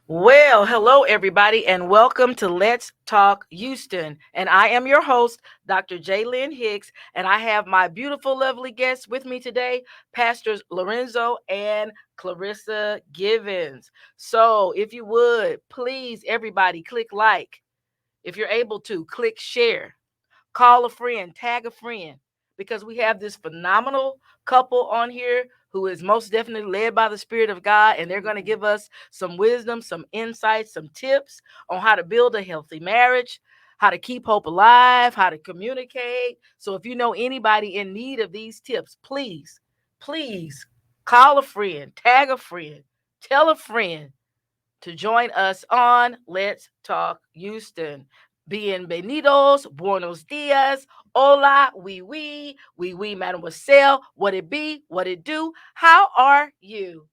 Well, hello everybody, and welcome to Let's Talk Houston. And I am your host, Dr. Jaylyn Hicks, and I have my beautiful, lovely guests with me today, Pastors Lorenzo and Clarissa Givens. So, if you would, please, everybody, click like. If you're able to, click share. Call a friend, tag a friend, because we have this phenomenal couple on here who is most definitely led by the Spirit of God, and they're going to give us some wisdom, some insights, some tips on how to build a healthy marriage, how to keep hope alive, how to communicate. So if you know anybody in need of these tips, please call a friend, tag a friend, tell a friend to join us on Let's Talk Houston. Bienvenidos, buenos dias, hola, mademoiselle, what it be, what it do, how are you?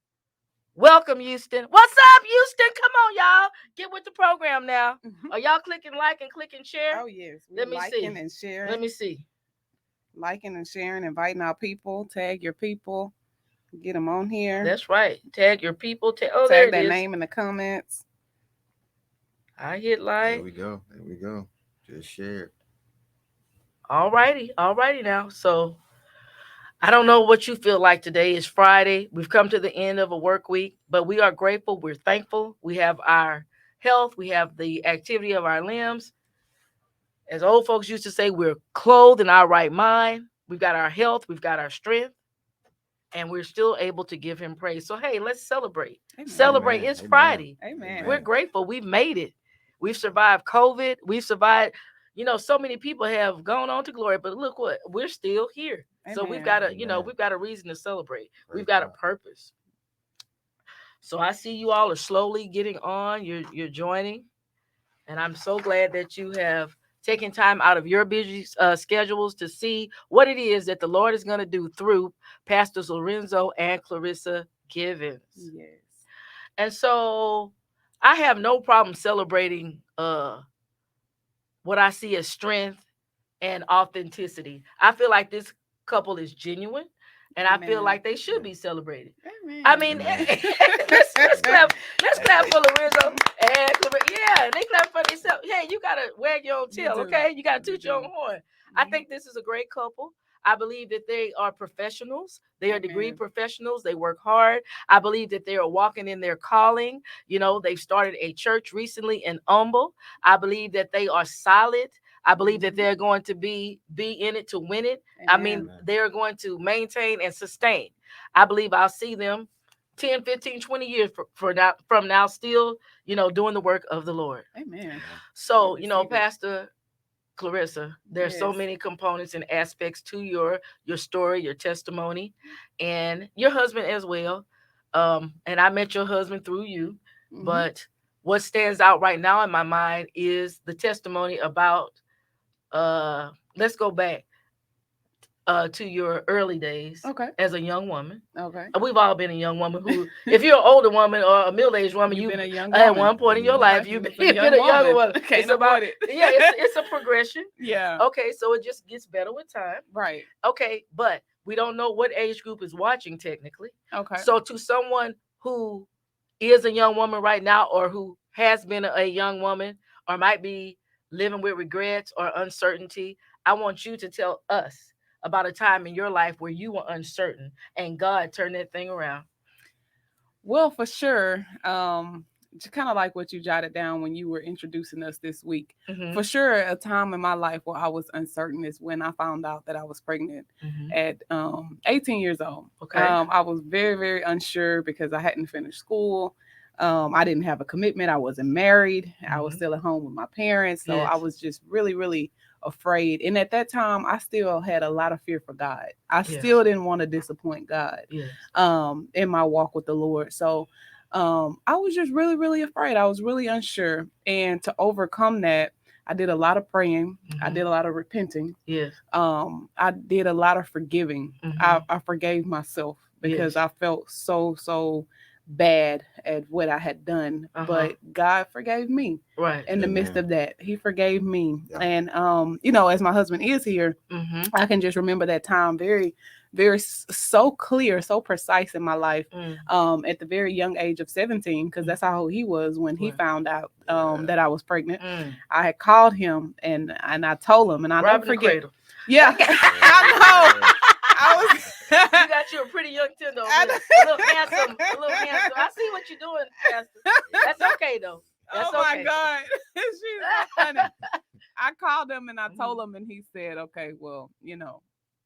Welcome, Houston. What's up, Houston? Come on, y'all. Get with the program now. Are y'all clicking like and clicking share? Oh yes, we're Let me see. liking and Let sharing, me see. liking and sharing, inviting our people, tag your people, get them on here, That's right. Tag your people. Oh, there tag it their is. name in the comments. I hit There like. we go. There we go. Just shared. All righty now. So I don't know what you feel like today. Is Friday. We've come to the end of a work week, but we are grateful. We're thankful. We have our health. We have the activity of our limbs. As old folks used to say, we're clothed in our right mind. We've got our health. We've got our strength. And we're still able to give him praise. So, hey, let's celebrate. Amen. Celebrate. Amen. It's Amen. Friday. We're Amen. Amen. grateful. We've made it. We've survived COVID. We've survived. So many people have gone on to glory, but look what we're still here. So we've Amen. got Amen. we've got a reason to celebrate. We've Praise got a God. purpose. So I see you all are slowly getting on. You're joining, and I'm so glad that you have taken time out of your busy schedules to see what it is that the Lord is going to do through Pastors Lorenzo and Clarissa Givens. Yes. And so I have no problem celebrating what I see as strength and authenticity. I feel like this couple is genuine, and I feel Amen. like they should Yeah. be celebrated. I Amen. mean, Amen. let's clap for Lorenzo and yeah, they clap for themselves. Hey, you gotta wag your own You tail, do. okay? You gotta You toot your own do. horn. I Mhm. think this is a great couple. I believe that they are professionals. They are degree Amen. professionals. They work hard. I believe that they are walking in their calling. They've started a church recently in Humble. I believe that they are solid. I believe that Mhm. they're going to be in it to win it. I mean, Amen. Amen. they're going to maintain and sustain. I believe I'll see them 10, 15, 20 years from now still, doing the work of the Lord. Amen. Amen. We So, receive it. Pastor Clarissa, there's so Yes. many components and aspects to your story, your testimony, and your husband as well. And I met your husband through you, Mhm. but what stands out right now in my mind is the testimony about let's go back to your early days Okay. as a young woman. Okay. We've all been a young woman who, if you're an older woman or a middle-aged woman, You've you been a young at woman. one point in your Your Amen. life life, you've you been, was a you've been young a younger woman. woman. Can't It's about avoid it. yeah, it's a progression. Yeah. Okay, so it just gets better with time. Right. Okay, but we don't know what age group is watching technically. Okay. So to someone who is a young woman right now, or who has been a young woman, or might be living with regrets or uncertainty, I want you to tell us about a time in your life where you were uncertain and God turned that thing around. Well, for sure. Just kind of like what you jotted down when you were introducing us this week. Mm-hmm. For sure, a time in my life where I was uncertain is when I found out that I was pregnant Mm-hmm. at 18 years old. Okay. I was very, very unsure because I hadn't finished school. I didn't have a commitment. I wasn't married. I was Mm-hmm. still at home with my parents. So I Yes. was just really, really afraid. And at that time, I still had a lot of fear for God. I Yes. still didn't want to disappoint God Yes. in my walk with the Lord. So I was just really, really afraid. I was really unsure. And to overcome that, I did a lot of praying. I Mm-hmm. did a lot of repenting. Yes. I did a lot of forgiving. Mm-hmm. I forgave myself because Yes. I felt so bad at what I had done. Uh-huh. But God forgave me Right. in the midst Amen. of that. He forgave me. Yeah. And as my husband is here, Mm-hmm. I can just remember that time very, so clear, so precise in my life. Mm. At the very young age of 17, because that's how he was when he Right. found out Yeah. that I was pregnant. Mm. I had called him and I told him, and I never Robbing the forget. cradle. Yeah, I know. I was. You got you a pretty young tender, I a know. little handsome, a little handsome. I see what you're doing, Pastor. That's okay though. That's Oh my okay. God, she's so funny. I called him and I told Mhm. him, and he said, "Okay, well,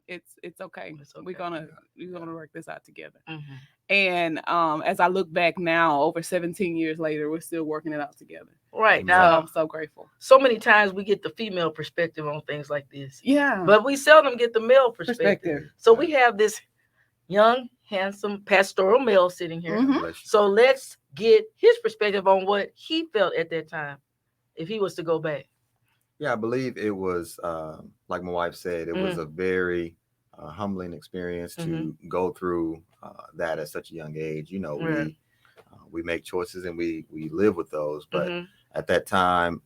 it's okay. It's okay. We're gonna work this out together." Mhm. And as I look back now, over 17 years later, we're still working it out together. Right Amen. So now, I'm so grateful. so many times we get the female perspective on things like this, Yeah, but we seldom get the male perspective. perspective. So we have this young, handsome, pastoral male sitting here. Mhm. God bless you. So let's get his perspective on what he felt at that time, if he was to go back. Yeah, I believe it was, like my wife said, it was a very humbling experience to go through that at such a young age. Right. We make choices and we live with those. But Mhm. at that time,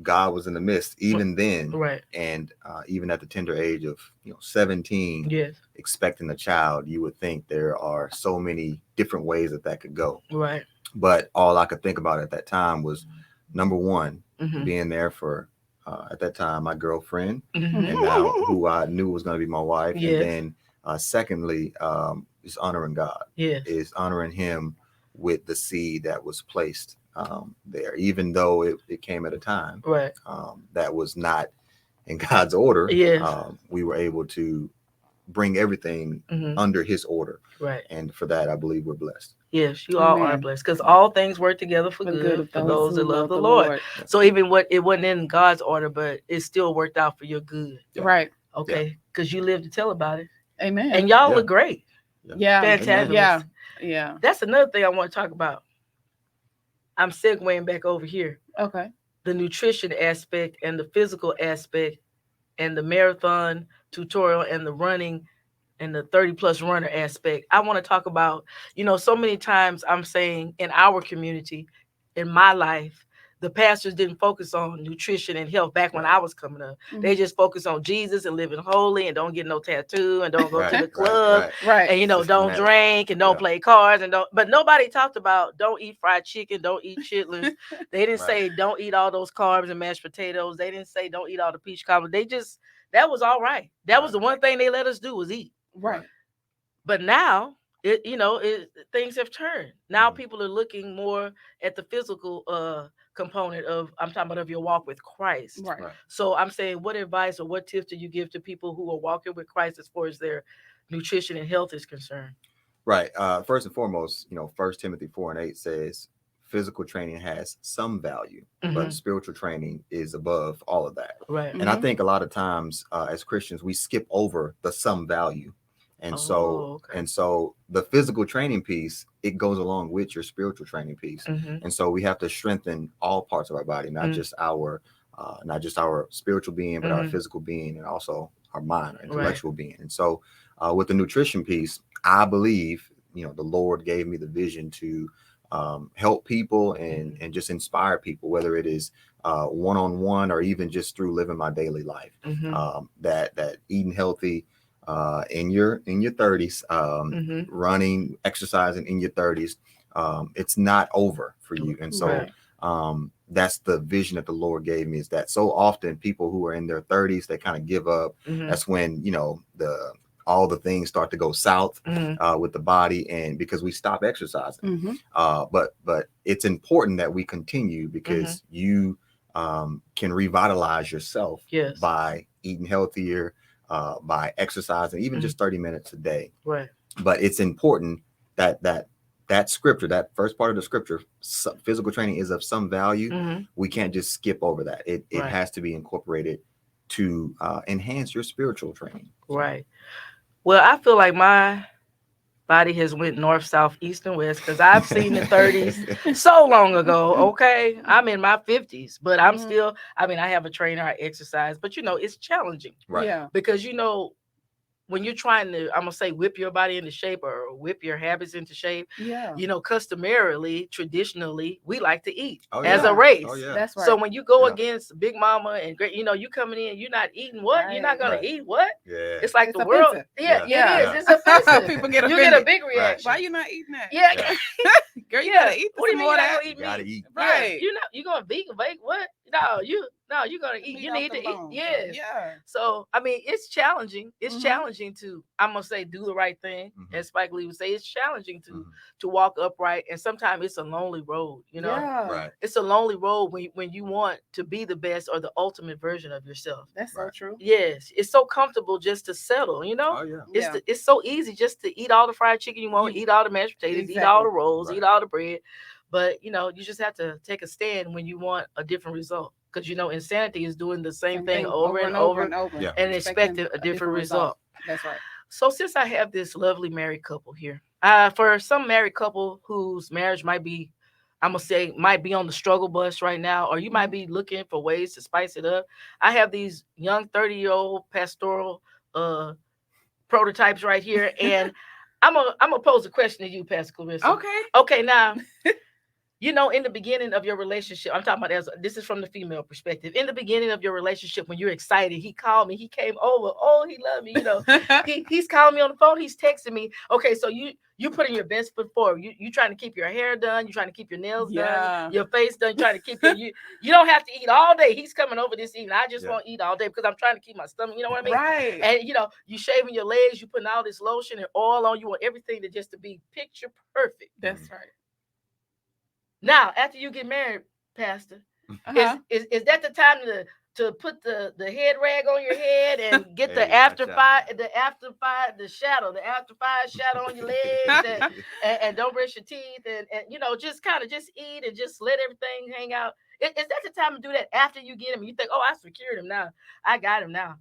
God was in the midst, even then, Right. and even at the tender age of 17, Yes. expecting a child, you would think there are so many different ways that could go. Right. But all I could think about at that time was, number one, Mhm. being there for at that time my girlfriend, Mhm. and now who I knew was going to be my wife. Yes. And then secondly, is honoring God, Yes. is honoring him with the seed that was placed there, even though it came at a time Right. that was not in God's order. Yes. We were able to bring everything Mhm. under his order, Right. and for that I believe we're blessed. Yes, you all are Amen. blessed, because all things work together for For good of for those that who love the Lord. So even what it wasn't in God's order, but it still worked out for your good. Yeah. Right. Okay, because you live to tell about it, Amen. and y'all Yeah. look great, yeah. fantabulous. Yeah. Yeah. That's another thing I want to talk about. I'm segueing back over here. Okay. The nutrition aspect and the physical aspect and the marathon tutorial and the running and the 30+ runner aspect. I want to talk about, so many times I'm saying in our community, in my life, the pastors didn't focus on nutrition and health back when I was coming up. They just focused on Jesus and living holy and don't get no tattoo and don't go to the club Right. and don't Systematic. drink and don't play cards but nobody talked about don't eat fried chicken, don't eat chitlins. They didn't say don't eat all those carbs and mashed potatoes. They didn't say don't eat all the peach cobbler. That was all right. That was the one thing they let us do was eat. Right. But now things have turned. Now people are looking more at the physical component I'm talking about of your walk with Christ. Right. So I'm saying, what advice or what tips do you give to people who are walking with Christ as far as their nutrition and health is concerned? Right. First and foremost, 1 Timothy 4:8 says physical training has some value, but spiritual training is above all of that. Right. And I think a lot of times as Christians, we skip over the some value. And so the physical training piece, it goes along with your spiritual training piece. And so we have to strengthen all parts of our body, not just our spiritual being, but our physical being, and also our mind, our intellectual being. And so with the nutrition piece, I believe, the Lord gave me the vision to help people and just inspire people, whether it is one-on-one or even just through living my daily life, that eating healthy in your 30s, running, exercising in your 30s, it's not over for you. And so that's the vision that the Lord gave me, is that so often people who are in their 30s, they kind of give up. That's when all the things start to go south with the body, and because we stop exercising. But it's important that we continue, because you can revitalize yourself by eating healthier, by exercising, even just 30 minutes a day. Right. But it's important that scripture, that first part of the scripture, physical training is of some value. We can't just skip over that. It has to be incorporated to enhance your spiritual training. Right. Well, I feel like my body has went north, south, east, and west, because I've seen the 30s so long ago. Okay. I'm in my 50s, but I'm still, I have a trainer, I exercise, but it's challenging. Right. Yeah. Because when you're trying to, I'm gonna say, whip your body into shape or whip your habits into shape, Yeah. customarily, traditionally, we like to eat Oh, as yeah. a race. Oh, yeah. That's right. So when you go Yeah. against Big Mama and great, you coming in, you're not eating what? You're not Right. gonna Right. eat what? Yeah. It's like It's the world. offensive. Yeah, Yeah. it is. It's offensive. People get You get a offended. big reaction. Why you not eating that? Yeah. Yeah. Girl, you Yeah. gotta eat What do you some mean more you're of not that. gonna eat You gotta meat? eat. Yeah. Right. You're gonna vegan bake what? You're gonna eat. Meat You off need the to eat. bone. Yes. Yeah. So I mean, it's challenging. It's Mhm. challenging to, I'm gonna say, do the right thing. Mhm. As Spike Lee would say, it's challenging to Mhm. to walk upright, and sometimes it's a lonely road. Yeah. Right. It's a lonely road when you want to be the best or the ultimate version of yourself. That's so Right. true. Yes, it's so comfortable just to settle. Oh, yeah. Yeah. It's so easy just to eat all the fried chicken you want, You- eat all the mashed potatoes, eat all Exactly. the rolls, Right. eat all the bread. But you just have to take a stand when you want a different result. Because insanity is doing the same thing over and over and over. Yeah. and expecting a different result. That's right. So since I have this lovely married couple here, for some married couple whose marriage might be, I'm gonna say, might be on the struggle bus right now, or you might be looking for ways to spice it up, I have these young 30-year-old pastoral prototypes right here, and I'm gonna pose a question to you, Pastor Clarissa. Okay, now. In the beginning of your relationship, I'm talking about this is from the female perspective. In the beginning of your relationship, when you're excited, he called me, he came over, oh, he loved me, he's calling me on the phone, he's texting me. Okay, so you putting your best foot forward. You trying to keep your hair done, you trying to keep your nails done, your face done, trying to keep you don't have to eat all day. He's coming over this evening. I just won't eat all day because I'm trying to keep my stomach, you know what I mean? Right. And you shaving your legs, you putting all this lotion and oil on, you want everything to be picture perfect. That's right. Now, after you get married, Pastor, is that the time to put the head rag on your head and get the after five shadow on your legs and don't brush your teeth and just kind of just eat and just let everything hang out? Is that the time to do that after you get him? You think, oh, I secured him now. I got him now.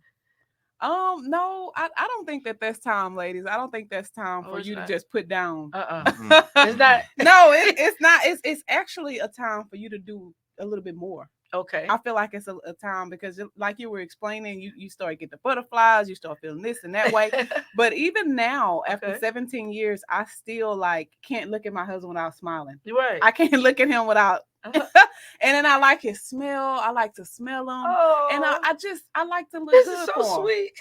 No, I don't think that's time, ladies. I don't think that's time for you to just put down. It's not. No, it's not. It's actually a time for you to do a little bit more. Okay. I feel like it's a time because, like you were explaining, you start getting the butterflies, you start feeling this and that way. But even now, after 17 years, I still can't look at my husband without smiling. You're right. I can't look at him without. And then I like his smell. I like to smell him. Oh, and I like to look this good is so for him. sweet.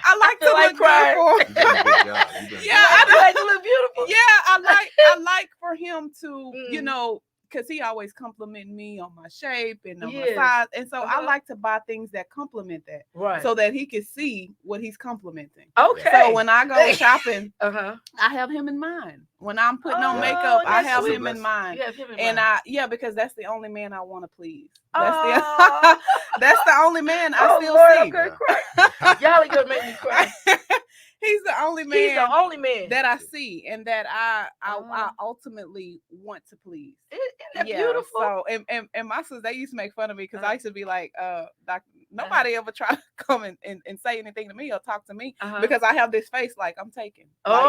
I like to look crying. good for him. Yeah, I like to look beautiful. Yeah, I like for him to, because he always complimented me on my shape and on my size. And so I like to buy things that compliment that. Right. So that he can see what he's complimenting. Okay. So when I go shopping, I have him in mind. When I'm putting on makeup, I have him in mind. You have him in and mind. because that's the only man I want to please. Oh. That's the only man I still Lord, see. I'm gonna cry. Y'all are gonna make me cry. He's the only man. He's the only man that I see and that I ultimately want to please. Isn't that beautiful? So and my sisters, they used to make fun of me because I used to be like, Doctor, nobody ever try to come and say anything to me or talk to me because I have this face like I'm taken. Don't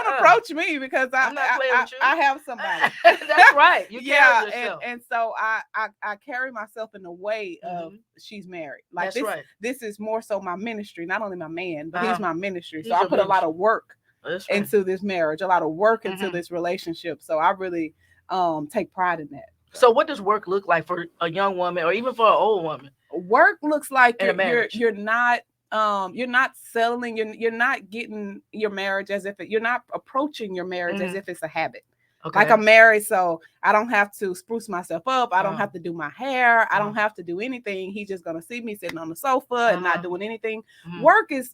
approach me because I have somebody. That's right. You carry yourself. And so I carry myself in a way of she's married. Like this is more so my ministry, not only my man, but he's my ministry. So I put a lot of work into this marriage, a lot of work into this relationship. So I really take pride in that. So what does work look like for a young woman or even for an old woman? Work looks like you're not settling, you're not getting your marriage as if you're not approaching your marriage as if it's a habit. Okay. Like I'm married, so I don't have to spruce myself up. I don't have to do my hair. I don't have to do anything. He's just going to see me sitting on the sofa and not doing anything. Work is,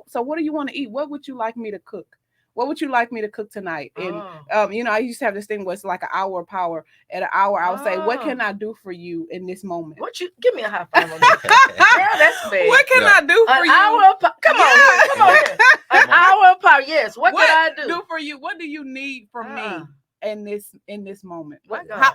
so what do you want to eat? What would you like me to cook? What would you like me to cook tonight? And, I used to have this thing where it's like an hour of power. At an hour, I would say, what can I do for you in this moment? Give me a high five on that. Girl, that's bad. What can I do for you? An hour of power. Come on here. An hour of power. Yes. What can I do for you? What do you need from me in this moment?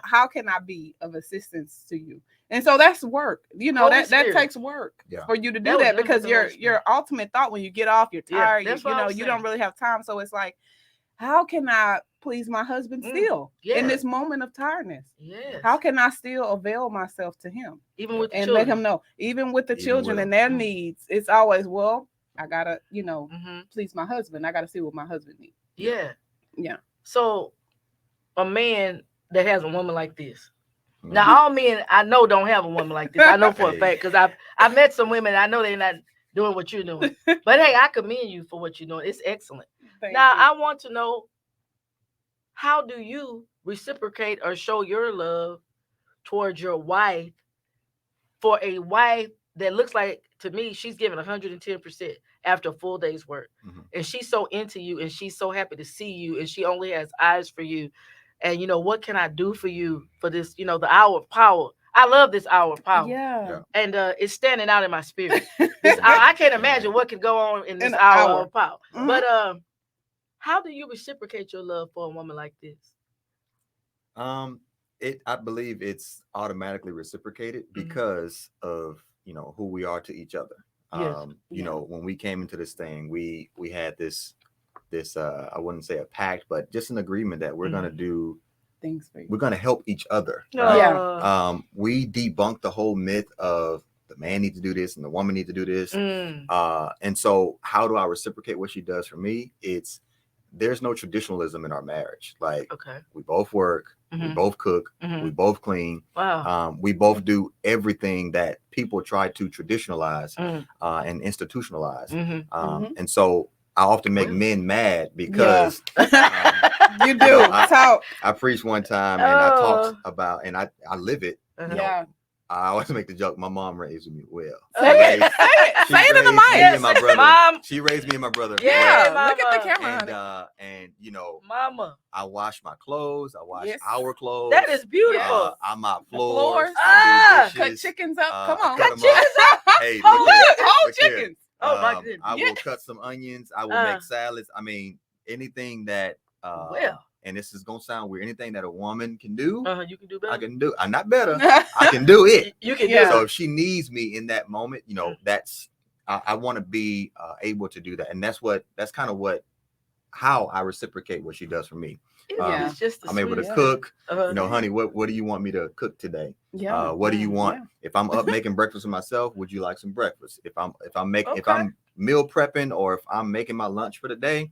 How can I be of assistance to you? And so that's work. That takes work for you to do that because your ultimate thought when you get off, you're tired. You don't really have time. So it's like, how can I please my husband still in this moment of tiredness? Yes. How can I still avail myself to him? Even with the and children. let him know, even with the children and their needs, it's always, well, I gotta, please my husband. I gotta see what my husband needs. Yeah. Yeah. So a man that has a woman like this. Now, all men I know don't have a woman like this. I know for a fact, because I've met some women. I know they're not doing what you're doing. But hey, I commend you for what you're doing. It's excellent. Now, I want to know, how do you reciprocate or show your love towards your wife, for a wife that looks like, to me, she's giving 110% after a full day's work. And she's so into you, and she's so happy to see you, and she only has eyes for you. And, what can I do for you for this, the hour of power? I love this hour of power. Yeah. And it's standing out in my spirit. I can't imagine what could go on in this hour of power. But how do you reciprocate your love for a woman like this? I believe it's automatically reciprocated because of, who we are to each other. Yes. When we came into this thing, we had this I wouldn't say a pact, but just an agreement that we're going to do things for you. We're going to help each other. Right? Yeah. We debunked the whole myth of the man needs to do this and the woman needs to do this. And so how do I reciprocate what she does for me? There's no traditionalism in our marriage. Like, we both work, we both cook, we both clean. Wow. We both do everything that people try to traditionalize and institutionalize. And so I often make men mad because you do. I preached one time and I talked about, and I live it. Yeah. I always make the joke, my mom raised me well. Say it in the mic. Mom. She raised me and my brother. Yeah, well. Look at the camera. And Mama, I wash my clothes. I wash our clothes. That is beautiful. I mop floors. Cut chickens up. Come on. Cut chickens up. Hey, whole chickens. Oh my goodness. I will cut some onions. I will make salads. I mean, anything that and this is gonna sound weird. Anything that a woman can do, you can do better. I can do. I'm not better. I can do it. You can do it. So if she needs me in that moment, that's I want to be able to do that, and that's kind of how I reciprocate what she does for me. It's just I'm able to cook. Honey, what do you want me to cook today? What do you want? If I'm up making breakfast for myself, would you like some breakfast? If I'm meal prepping, or if I'm making my lunch for the day,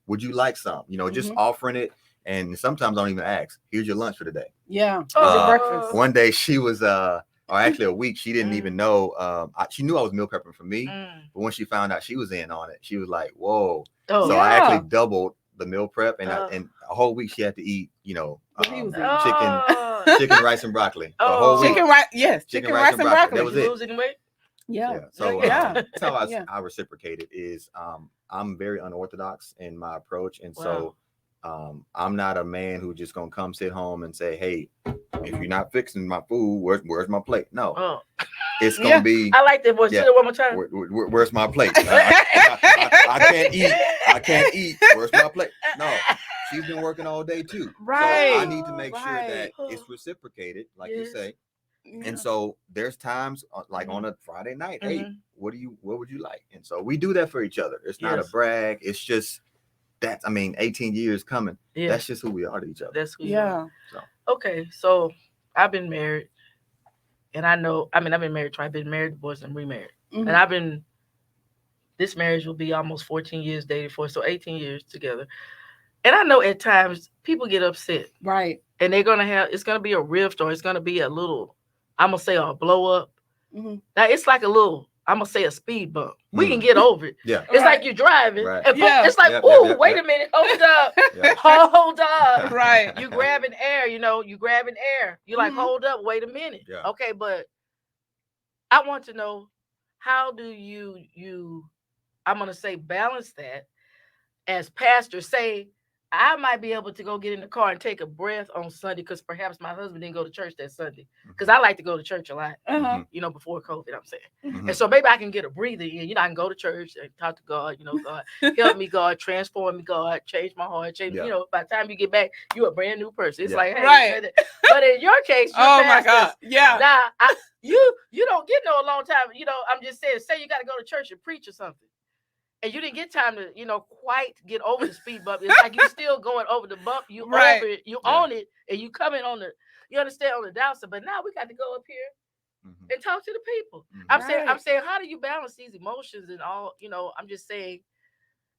would you like some? Just offering it. And sometimes I don't even ask, here's your lunch for the day. Yeah. Your breakfast. One day she was, or actually a week, she didn't even know. She knew I was meal prepping for me. But when she found out she was in on it, she was like, whoa. So I actually doubled the meal prep. And a whole week she had to eat, chicken, rice, and broccoli. Chicken rice. Chicken rice and broccoli. That was it. Losing weight? Yeah. So that's how I reciprocated is I'm very unorthodox in my approach. And so I'm not a man who just gonna come sit home and say, hey, if you're not fixing my food, where's my plate? No. It's gonna be. I like that voice. Say it one more time. Where's my plate? I can't eat. Where's my plate? No. She's been working all day too. Right. So I need to make sure that it's reciprocated, like you say. And so there's times like on a Friday night, hey, what would you like? And so we do that for each other. It's not a brag. It's just 18 years coming. Yeah. That's just who we are to each other. That's who you are. So. Okay, so I've been married, and I've been married twice. I've been married, divorced, and remarried. And this marriage will be almost 14 years dated for, so 18 years together. And I know at times people get upset. Right. And it's gonna be a rift, or it's gonna be a little, I'm gonna say a blow up. Now it's like a little, I'm gonna say a speed bump. We can get over it. Yeah. It's like you're driving. Right. And it's like, wait a minute, hold up. Hold up. Right. You grabbing air, You're like, hold up, wait a minute. Yeah. Okay, but I want to know, how do you I'm gonna say balance that as pastors? Say, I might be able to go get in the car and take a breath on Sunday because perhaps my husband didn't go to church that Sunday. Because I like to go to church a lot, before COVID, I'm saying. And so maybe I can get a breather in. I can go to church and talk to God, God, help me, God, transform me, God, change my heart, change, by the time you get back, you're a brand new person. It's like, hey, right. But in your case, oh my God. Yeah. Now, you don't get no long time. I'm just saying, say you got to go to church and preach or something. and you didn't get time to, quite get over the speed bump. It's like you're still going over the bump. You over it, you own it, and you coming on you understand, on the downside. But now we got to go up here and talk to the people. I'm saying, how do you balance these emotions and all? I'm just saying,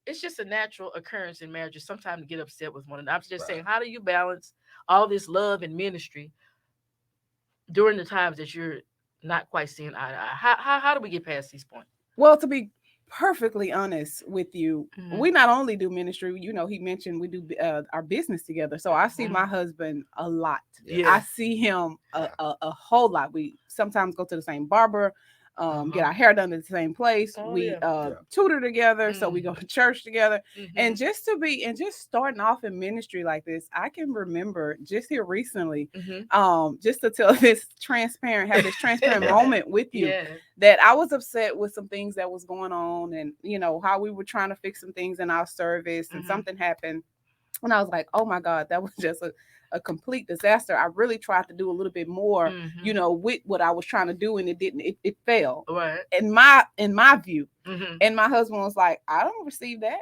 it's just a natural occurrence in marriages sometimes to get upset with one another. I'm just saying, how do you balance all this love and ministry during the times that you're not quite seeing eye to eye? How do we get past these points? Well, to be perfectly honest with you, we not only do ministry, he mentioned we do our business together. So I see my husband a lot. Yeah. I see him a whole lot. We sometimes go to the same barber, get our hair done at the same place. We tutor together, so we go to church together. And just starting off in ministry like this, I can remember just here recently, just to tell have this transparent moment with you, that I was upset with some things that was going on, and how we were trying to fix some things in our service, and something happened, and I was like, oh my God, that was just a complete disaster. I really tried to do a little bit more, with what I was trying to do, and it failed. Right. In my view. And my husband was like, I don't receive that.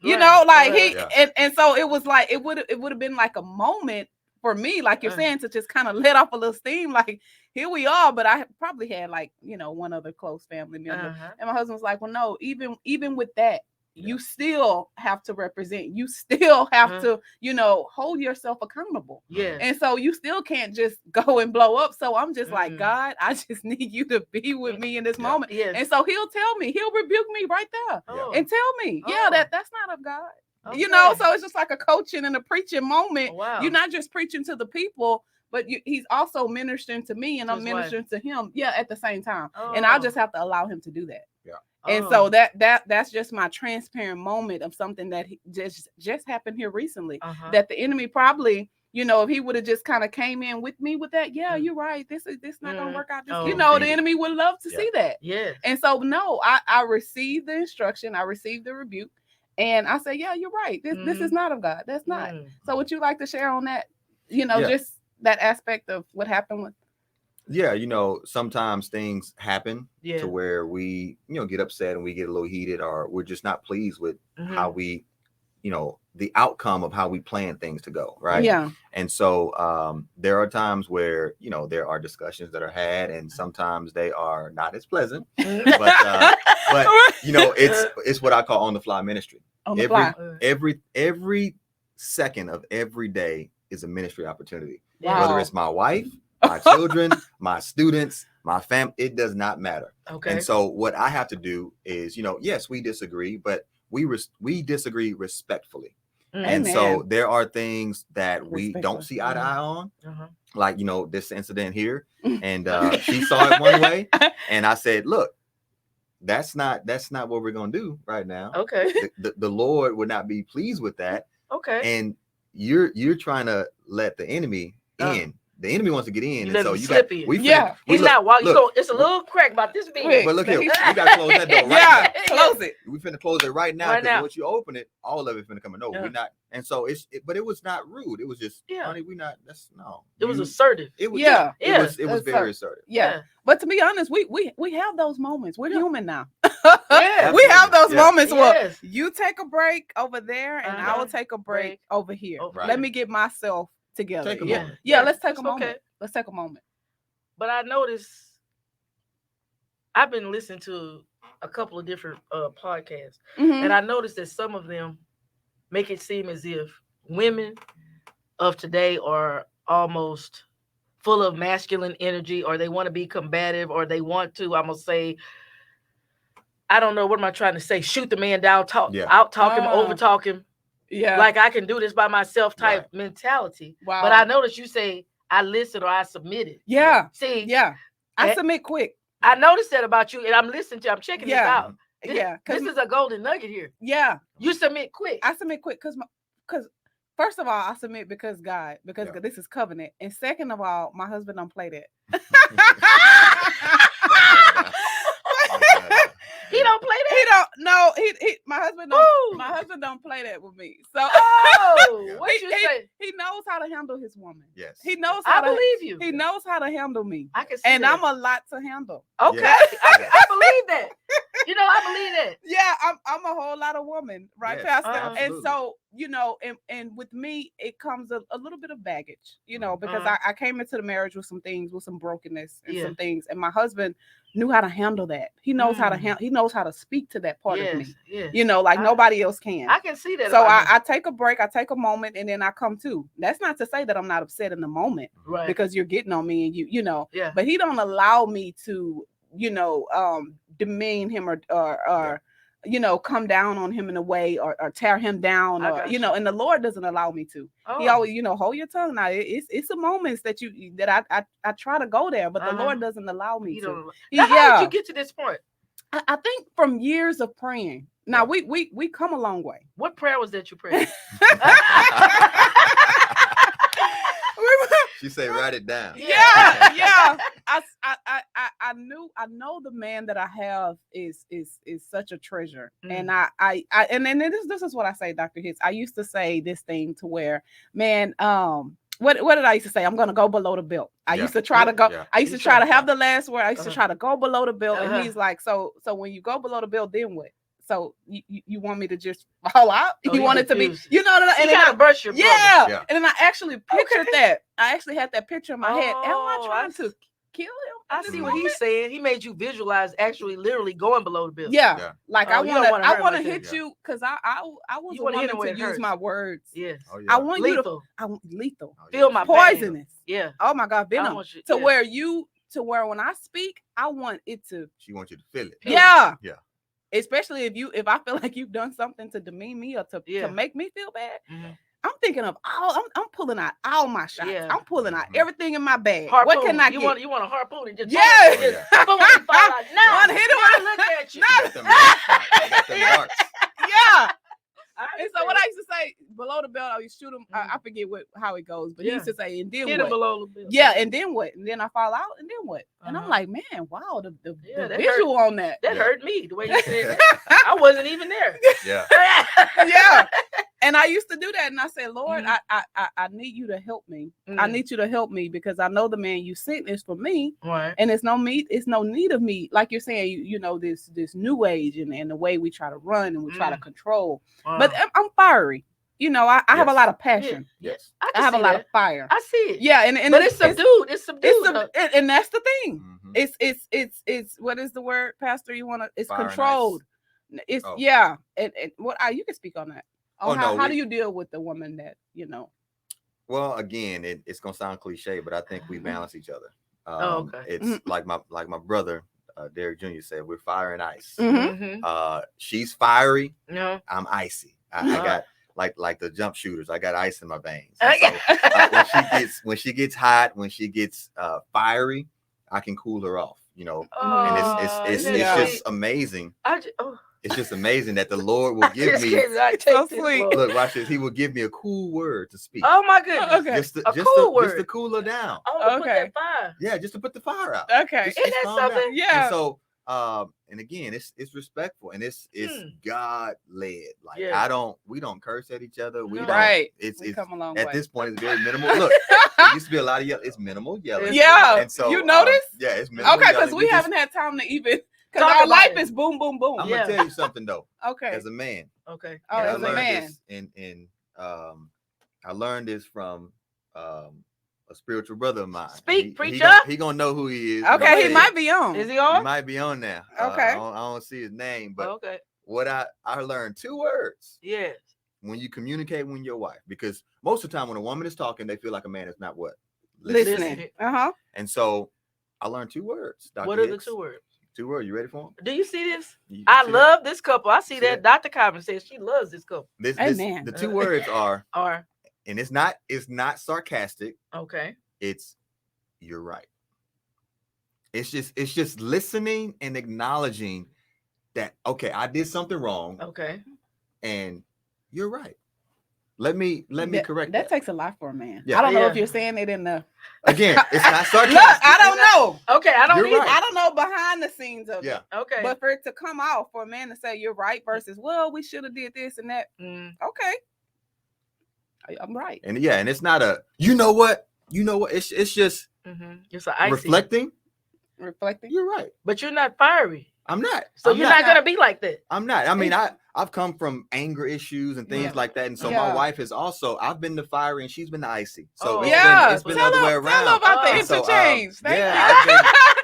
And so it was like, it would have been like a moment for me, like you're saying, to just kind of let off a little steam, like, here we are. But I probably had like, one other close family member. And my husband was like, well, no, even with that, you still have to represent. You still have to, hold yourself accountable. Yeah. And so you still can't just go and blow up. So I'm just like, God, I just need you to be with me in this moment. Yes. And so he'll rebuke me right there and tell me, that's not of God. Okay. So it's just like a coaching and a preaching moment. Wow. You're not just preaching to the people, but he's also ministering to me, and I'm ministering to him. Yeah, at the same time. Oh. And I'll just have to allow him to do that. Yeah. And so that's just my transparent moment of something that just happened here recently. That the enemy probably, if he would have just kind of came in with me with that, you're right. This not gonna work out. The enemy would love to see that. Yeah. And so no, I received the instruction, I received the rebuke, and I said, yeah, you're right. This is not of God. That's not. So would you like to share on that? Just that aspect of what happened with. Yeah, sometimes things happen to where we, get upset and we get a little heated, or we're just not pleased with how we, the outcome of how we plan things to go, right? Yeah. And so there are times where, there are discussions that are had, and sometimes they are not as pleasant, but it's what I call on the fly ministry. Every second of every day is a ministry opportunity. Wow. Whether it's my wife, my children, my students, my family, it does not matter. Okay. And so what I have to do is, yes, we disagree, but we disagree respectfully. And so there are things that we don't see eye to eye on, like, this incident here. And she saw it one way, and I said, look, that's not what we're going to do right now. Okay. The Lord would not be pleased with that. Okay. And you're trying to let the enemy in. The enemy wants to get in, and so you got. He's not walking. So it's a little crack about this being. But look here, we got to close that door right now. Close it. We finna close it right now. Because once you open it, all of it finna come in. No, we're not. And so but it was not rude. It was just, honey, we not. That's no. It was assertive. It was. It was very assertive. Yeah. But to be honest, we have those moments. We're human now. We have those moments where you take a break over there, and I will take a break over here. Let me get myself together. Let's take a moment. Okay. Let's take a moment. But I noticed I've been listening to a couple of different podcasts, and I noticed that some of them make it seem as if women of today are almost full of masculine energy, or they want to be combative, or they want to, I'm gonna say, I don't know, what am I trying to say? Shoot the man down, out talk him, over talk him. Yeah, like I can do this by myself type mentality. Wow. But I noticed you say I listen or I submitted. Yeah. See, I submit quick. I noticed that about you, and I'm checking this out. This is a golden nugget here. Yeah. You submit quick. I submit quick because first of all, I submit because this is covenant. And second of all, my husband don't play that. He don't play that. My husband don't play that with me. So what you say? He knows how to handle his woman. Yes. He knows I believe you. He knows how to handle me. I can see and that. I'm a lot to handle. Okay. Yes. I believe that. I believe that. Yeah, I'm a whole lot of woman, right, Yes, Pastor? absolutely. And so, and with me, it comes a little bit of baggage, because I came into the marriage with some things, with some brokenness and some things, and my husband knew how to handle that. He knows how to he knows how to speak to that part of me. Yes. Like nobody else can. I can see that. So I take a break, I take a moment, and then I come to. That's not to say that I'm not upset in the moment, right? Because you're getting on me, and yeah. But he don't allow me to, demean him or come down on him in a way or tear him down, or and the Lord doesn't allow me to. He always, hold your tongue. Now it's the moments that I try to go there, but the Lord doesn't allow me to. How did you get to this point? I think from years of praying. Now we come a long way. What prayer was that you prayed? She said, write it down. Yeah. I know the man that I have is such a treasure. And and then this is what I say, Dr. Hicks. I used to say this thing to where, man, what did I used to say? I'm gonna go below the belt. I used to try to go. Yeah. I used to try to have the last word. I used to try to go below the belt, and he's like, so when you go below the belt, then what? So you want me to just fall out? You want it to be, and then I burst your brother. Yeah. And then I actually pictured that. I actually had that picture in my head. Am I trying to kill him? I see what he's saying. He made you visualize actually literally going below the belt. Yeah. Like I want to hit you because I was a woman to use my words. Yes. I want lethal. Lethal. Feel my poisonous. Yeah. Oh my God, venom. To where when I speak, I want it to. She wants you to feel it. Yeah. Yeah. Especially if I feel like you've done something to demean me or to make me feel bad. Mm-hmm. I'm thinking of I'm pulling out all my shots. Yeah. I'm pulling out everything in my bag. Harpoon. What can I get? You want a harpoon and just boom, hit it when I look at you. Yeah. And so what I used to say, below the belt, you shoot him. I forget how it goes, but he used to say, and then hit what? Him below the belt. Yeah, and then what? And then I fall out, and then what? And I'm like, man, wow, the visual on that. That hurt me, the way you said it. I wasn't even there. Yeah. Yeah. And I used to do that, and I said, Lord, I need you to help me. I need you to help me because I know the man you sent is for me, right? And it's no need of me, like you're saying, this new age and the way we try to run and we try to control. But I'm fiery. I have a lot of passion. Yes. I have a lot of fire. I see it. Yeah, and but it's subdued. It's subdued. And that's the thing. Mm-hmm. It's what is the word, Pastor? It's fire controlled. It's and what you can speak on that. How do you deal with the woman that Well, again, it's gonna sound cliche, but I think we balance each other. Okay. It's like my brother Derek Jr. said, we're fire and ice. Mm-hmm. She's fiery. No. I'm icy. I got like the jump shooters. I got ice in my veins. So, when she gets hot, when she gets fiery, I can cool her off. And it's just amazing. It's just amazing that the Lord will give me. Look, watch this. He will give me a cool word to speak. Oh my goodness! Okay. Just to cool her down. Oh, okay. Put that fire. Yeah, just to put the fire out. Okay. Isn't that something? Down. Yeah. And so, and again, it's respectful and it's God led. Like we don't curse at each other. We don't. Right. It's come a long at way. this point. It's very minimal. Look, it used to be a lot of yelling. It's minimal yelling. Yeah. And so you notice? Yeah, it's minimal. Okay, because we haven't had time to even. Because our life is boom, boom, boom. I'm gonna tell you something though. Okay. As a man. Okay. Oh, as a man. And I learned this from a spiritual brother of mine. Speak, preacher. He gonna know who he is. Okay, he might be on. Is he on? He might be on now. Okay. I don't see his name, but what I learned 2 words. Yes. When you communicate with your wife, because most of the time when a woman is talking, they feel like a man is not what? Listening. And so I learned 2 words. Dr. What are the 2 words? 2 words. You ready for them? Do you see this? I love this couple. I see that. Dr. Carmen says she loves this couple. The 2 words are, and it's not sarcastic. Okay. It's you're right. It's just listening and acknowledging that, okay, I did something wrong. Okay. And you're right. Let me correct that. That takes a lot for a man. Yeah. I don't know if you're saying it in the. Again, it's not sarcastic. Look, I don't know. Okay, I don't either. Right. I don't know behind the scenes of it. Okay. But for it to come out for a man to say you're right versus, well, we should have did this and that. Okay. I'm right. And and it's not a you know what? It's just it's an icy. reflecting. Reflecting. You're right. But you're not fiery. I'm not. So you're not gonna be like that. I'm not. I mean, I've come from anger issues and things like that, and so my wife is also. I've been the fiery and she's been the icy. So it's been the other way around. Tell her about the interchange.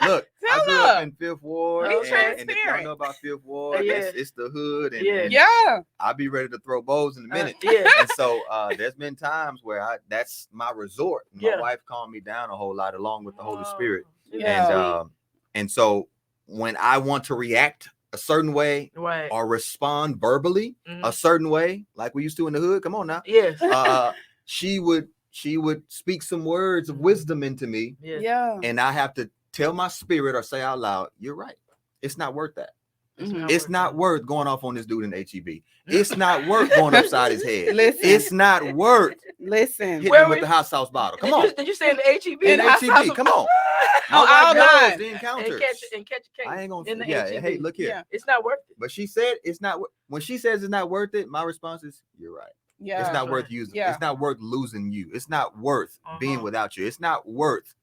Look, I grew up in Fifth Ward, and if y'all know about Fifth Ward, it's the hood, and I'll be ready to throw bows in a minute. And so there's been times where that's my resort. My wife calmed me down a whole lot, along with the Holy Spirit, and so when I want to react a certain way or respond verbally a certain way, like we used to in the hood, come on now. Yes. She would speak some words of wisdom into me. And I have to tell my spirit or say out loud, you're right. It's not worth that. It's not worth going off on this dude in HEB. It's not worth going upside his head. It's not worth hitting him with the hot sauce bottle. Come on. Did you say in the HEB? In the HEB, come on. All night. The encounters. And catch a case. I ain't gonna. In the HEB. Hey, look here. Yeah. It's not worth it. But she said it's not. When she says it's not worth it, my response is, "You're right. It's not worth using. It's not worth losing you. It's not worth being without you. It's not worth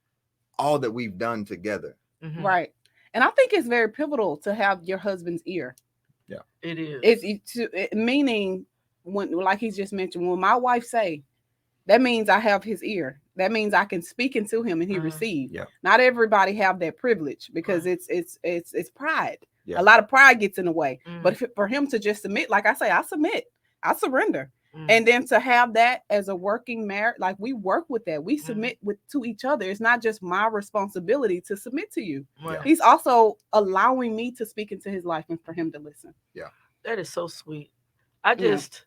all that we've done together." Right. And I think it's very pivotal to have your husband's ear. Yeah, it is. It's meaning when, like he's just mentioned, when my wife say, that means I have his ear. That means I can speak into him and he receive. Yeah. Not everybody have that privilege because it's pride. Yeah. A lot of pride gets in the way. But for him to just submit, like I say, I submit, I surrender. And then to have that as a working marriage, like we work with that, we submit to each other. It's not just my responsibility to submit to you. Yeah. He's also allowing me to speak into his life and for him to listen. Yeah, that is so sweet. I just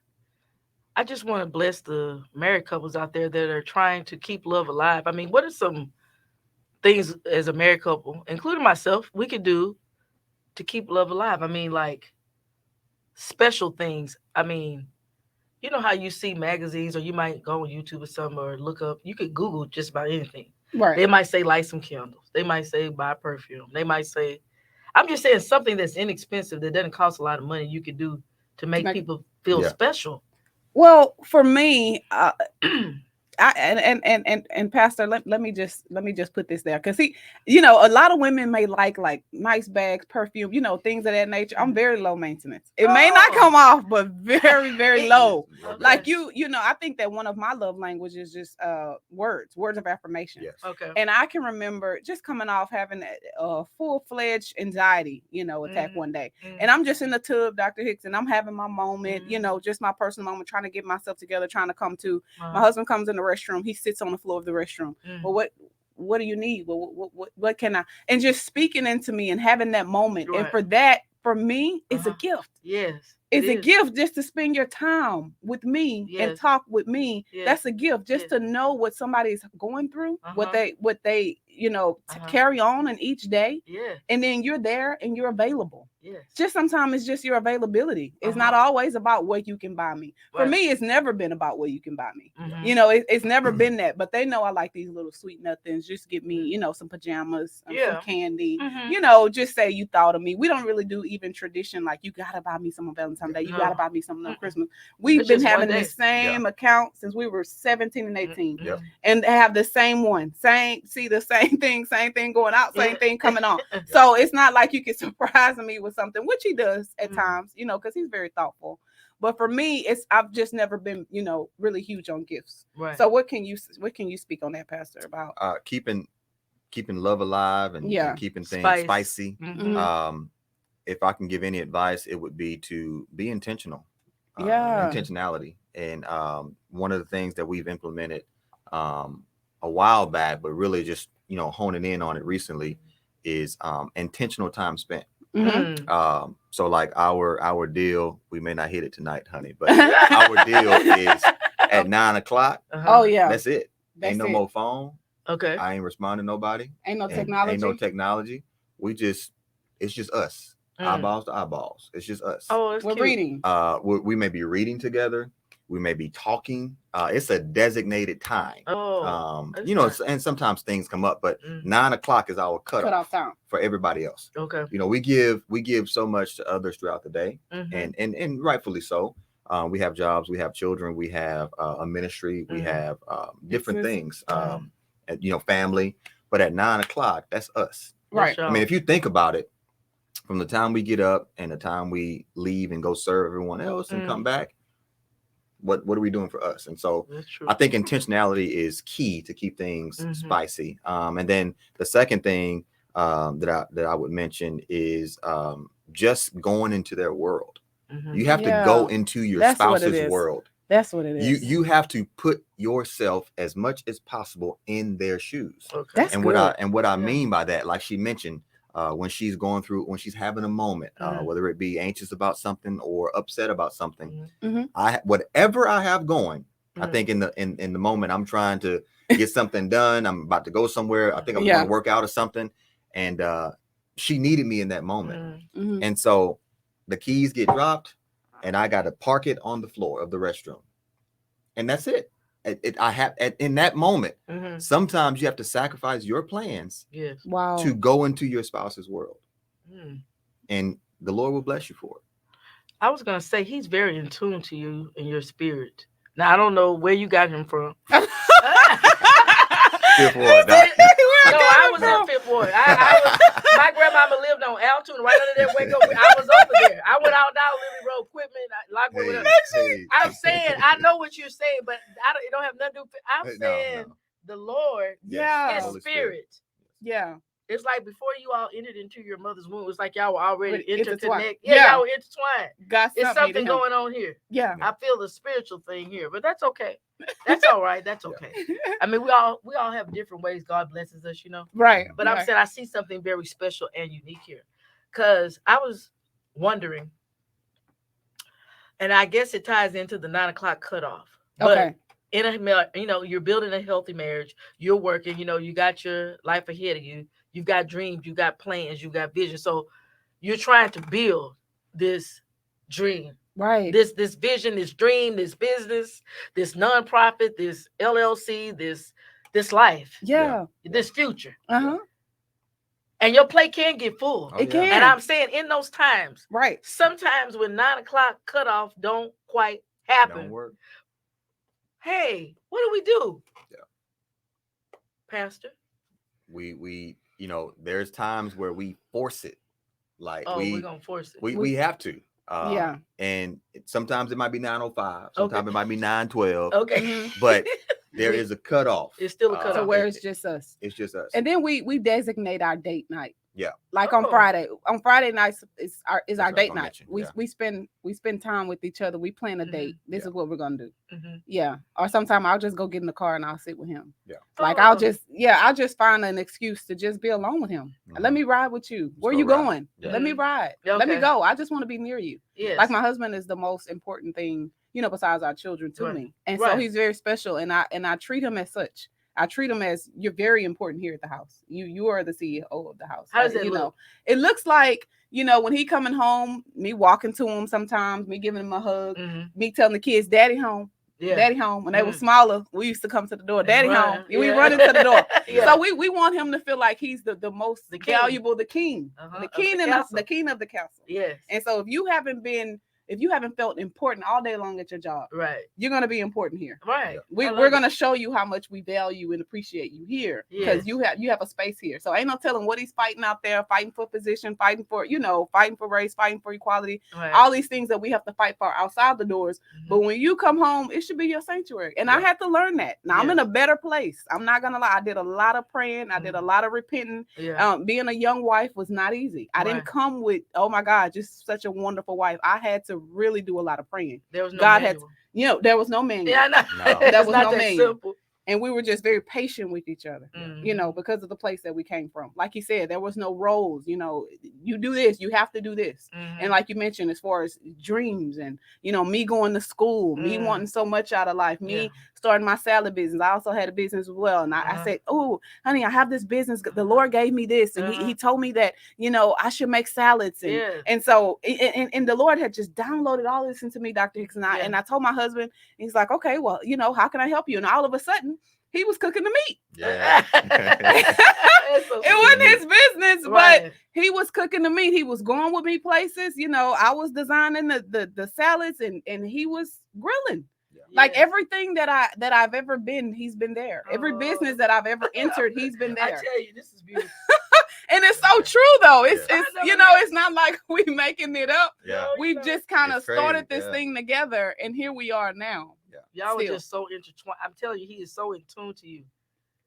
want to bless the married couples out there that are trying to keep love alive. I mean, what are some things as a married couple, including myself, we could do to keep love alive? I mean, like special things. I mean, you know how you see magazines, or you might go on YouTube or something, or look up, you could Google just about anything. Right. They might say light some candles. They might say buy perfume. They might say, I'm just saying something that's inexpensive that doesn't cost a lot of money you could do to make people feel special. Well, for me, and Pastor, let me just put this there, because a lot of women may like nice bags, perfume, things of that nature. I'm very low maintenance. It may not come off, but very, very low. Okay. Like I think that one of my love languages is just words of affirmation. Yes. Okay. And I can remember just coming off having a full-fledged anxiety, attack one day, and I'm just in the tub, Dr. Hicks, and I'm having my moment, just my personal moment, trying to get myself together, trying to come to. My husband comes in the restroom. He sits on the floor of the restroom. Well, what do you need? Well, what can I? And just speaking into me and having that moment. Right. And for me, it's a gift. Yes. It's a gift just to spend your time with me and talk with me. Yes. That's a gift just to know what somebody's going through, what they carry on in each day. Yeah. And then you're there and you're available. Yes. Just sometimes it's just your availability. It's not always about what you can buy me. Right. For me, it's never been about what you can buy me. It's never been that. But they know I like these little sweet nothings. Just get me, some pajamas, some candy. Just say you thought of me. We don't really do even tradition like you gotta buy me some on Valentine's Day. You gotta buy me something on Christmas. We've been having the same account since we were 17 and 18, and have the same one. See the same thing going out, same thing coming on. So it's not like you can surprise me with something, which he does at times, because he's very thoughtful. But for me, I've just never been, really huge on gifts. Right. So what can you speak on that, Pastor, about keeping love alive and keeping things spicy? If I can give any advice, it would be to be intentional. Intentionality. And one of the things that we've implemented a while back, but really just honing in on it recently, is intentional time spent. So like our deal, we may not hit it tonight, honey, but our deal is at 9:00. Oh yeah, that's it. Ain't no more phone. Okay. I ain't responding to nobody. Ain't no technology. It's just us. Eyeballs to eyeballs. It's just us. Oh, we're reading. We may be reading together. We may be talking. It's a designated time. And sometimes things come up, but 9:00 is our cutoff time for everybody else. Okay. We give so much to others throughout the day, and rightfully so. We have jobs, we have children, we have a ministry, we have different things, and family. But at 9:00, that's us. Right. I mean, if you think about it, from the time we get up and the time we leave and go serve everyone else and come back, what are we doing for us? And so I think intentionality is key to keep things spicy. And then the second thing that I would mention is just going into their world. You have to go into your spouse's world. That's what it is. You have to put yourself as much as possible in their shoes. That's and good. What I mean by that, like she mentioned, when she's having a moment, whether it be anxious about something or upset about something, whatever I have going, I think in the moment I'm trying to get something done, I'm about to go somewhere, I think I'm going to work out or something, and she needed me in that moment. And so the keys get dropped and I got to park it on the floor of the restroom, and that's it. I have in that moment. Sometimes you have to sacrifice your plans to go into your spouse's world, and the Lord will bless you for it. I was gonna say he's very in tune to you and your spirit. Now I don't know where you got him from. Fifth Ward, no, I was in Fifth Ward. My grandmama lived on Altoona, right under there. I was over there. I went out down Lily Road, equipment. I'm saying, I know what you're saying, but it don't have nothing to do with. I'm saying the Lord, His Spirit. Yeah. It's like before you all entered into your mother's womb, it's like y'all were already interconnected. Y'all were intertwined. It's something going on here. Yeah. I feel the spiritual thing here, but that's okay. That's all right. That's okay. I mean, we all have different ways God blesses us, Right. But I'm saying I see something very special and unique here. Because I was wondering, and I guess it ties into the 9 o'clock cutoff. Okay. But you're building a healthy marriage. You're working, you got your life ahead of you. You've got dreams, you got plans, you got vision. So you're trying to build this dream. Right. This vision, this dream, this business, this nonprofit, this LLC, this life. Yeah. This future. Uh-huh. And your plate can get full. It can. And I'm saying in those times, right. Sometimes when 9 o'clock cutoff don't quite happen. Don't work. Hey, what do we do? Yeah. Pastor? We there's times where we force it. Like we're gonna force it. We have to. And sometimes it might be 9:05. Sometimes it might be 9:12. Okay. But there is a cutoff. It's still a cutoff. So where it's just us. It's just us. And then we designate our date night. Yeah. Like on Friday. On Friday nights is our date night. We spend time with each other. We plan a date. This is what we're gonna do. Yeah. Or sometimes I'll just go get in the car and I'll sit with him. Yeah. Like I'll just find an excuse to just be alone with him. Let me ride with you. Where you going? Yeah. Let me ride. Okay. Let me go. I just want to be near you. Yes. Like my husband is the most important thing, besides our children to me. And so he's very special, and I treat him as such. I treat him as you're very important here at the house. You are the CEO of the house. How does it look? It looks like, when he coming home, me walking to him sometimes, me giving him a hug, me telling the kids, Daddy home. Yeah. Daddy home. When they were smaller, we used to come to the door. Daddy home. We run into the door. So we want him to feel like he's the most valuable, the king, the king the king of the castle. Yes. And so if you haven't felt important all day long at your job, right, you're going to be important here. Right. We're going to show you how much we value and appreciate you here because you have a space here. So ain't no telling what he's fighting out there, fighting for position, fighting for race, fighting for equality, all these things that we have to fight for outside the doors. But when you come home, it should be your sanctuary. And I had to learn that. Now I'm in a better place. I'm not going to lie. I did a lot of praying. I did a lot of repenting. Yeah. Being a young wife was not easy. I didn't come with, oh my God, just such a wonderful wife. I had to really do a lot of praying. There was no God manual. There was no manual. Yeah, no. There was no manual. Simple. And we were just very patient with each other, because of the place that we came from. Like you said, there was no roles, you do this, you have to do this. And like you mentioned, as far as dreams and, me going to school, me wanting so much out of life, me starting my salad business. I also had a business as well. And I said, oh, honey, I have this business. The Lord gave me this. And he told me that, I should make salads. And so, and the Lord had just downloaded all this into me, Dr. Hicks. And I told my husband, he's like, okay, well, how can I help you? And all of a sudden, he was cooking the meat. Yeah. It wasn't his business, but he was cooking the meat. He was going with me places. I was designing the salads and he was grilling. Like everything that I've ever been, he's been there. Every business that I've ever entered, he's been there. I tell you, this is beautiful. And it's so true though. It's it's not like we making it up. Yeah. We've just kind of started this thing together, and here we are now. Yeah. Y'all are just so intertwined. I'm telling you, he is so in tune to you.